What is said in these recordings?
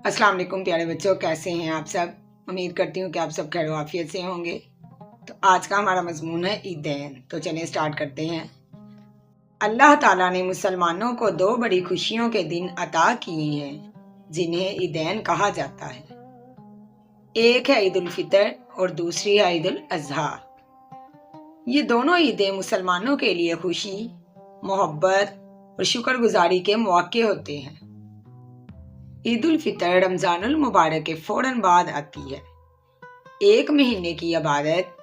अस्सलाम वालेकुम प्यारे बच्चों, कैसे हैं आप सब। उम्मीद करती हूँ कि आप सब खैर आफियत से होंगे। तो आज का हमारा मजमून है ईदैन। तो चलिए स्टार्ट करते हैं। अल्लाह ताला ने मुसलमानों को दो बड़ी खुशियों के दिन अता किए हैं जिन्हें ईदैन कहा जाता है। एक है ईद उल फितर और दूसरी है ईद उल अजहा। ये दोनों ईदें मुसलमानों के लिए खुशी, मोहब्बत और शुक्रगुजारी के मौके होते हैं। ईद उल फितर रमजानुल मुबारक के फौरन बाद आती है। एक महीने की इबादत,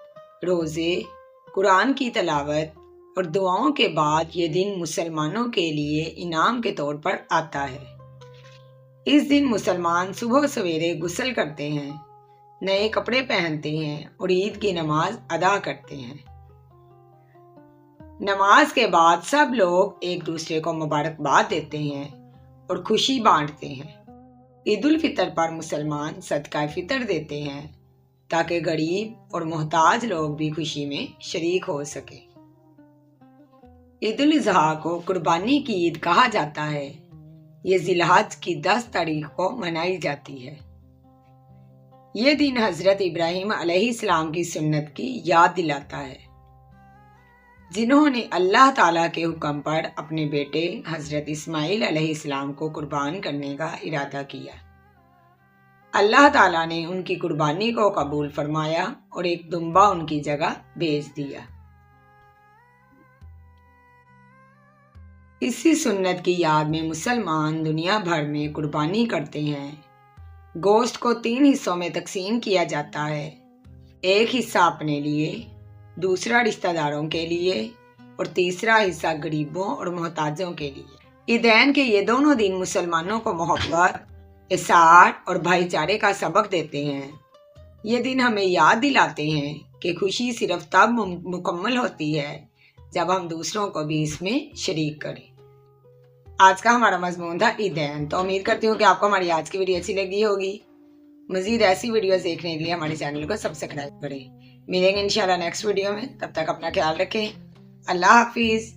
रोजे, कुरान की तलावत और दुआओं के बाद ये दिन मुसलमानों के लिए इनाम के तौर पर आता है। इस दिन मुसलमान सुबह सवेरे गुस्ल करते हैं, नए कपड़े पहनते हैं और ईद की नमाज अदा करते हैं। नमाज के बाद सब लोग एक दूसरे को मुबारकबाद देते हैं और खुशी बांटते हैं। ईद उल फितर पर मुसलमान सदका फितर देते हैं ताकि गरीब और मोहताज लोग भी खुशी में शरीक हो सके। ईद उल अजहा को कुर्बानी की ईद कहा जाता है। ये जिलहज की 10 तारीख को मनाई जाती है। ये दिन हजरत इब्राहिम अलैहिस्सलाम की सुन्नत की याद दिलाता है, जिन्होंने अल्लाह ताला के हुक्म पर अपने बेटे हजरत इस्माइल अलैहिस्सलाम को कुर्बान करने का इरादा किया। अल्लाह ताला ने उनकी कुर्बानी को कबूल फरमाया और एक दुम्बा उनकी जगह भेज दिया। इसी सुन्नत की याद में मुसलमान दुनिया भर में कुर्बानी करते हैं। गोश्त को 3 हिस्सों में तकसीम किया जाता है। एक हिस्सा अपने लिए, दूसरा रिश्तेदारों के लिए और तीसरा हिस्सा गरीबों और मोहताजों के लिए। ईदैन के ये दोनों दिन मुसलमानों को मोहब्बत, इसार और भाईचारे का सबक देते हैं। ये दिन हमें याद दिलाते हैं कि खुशी सिर्फ तब मुकम्मल होती है जब हम दूसरों को भी इसमें शरीक करें। आज का हमारा मजमून था ईदैन। तो उम्मीद करती हूँ कि आपको हमारी आज की वीडियो अच्छी लगी होगी। मजीद ऐसी वीडियोस देखने के लिए हमारे चैनल को सब्सक्राइब करें। मिलेंगे इंशाल्लाह नेक्स्ट वीडियो में। तब तक अपना ख्याल रखें। अल्लाह हाफिज़।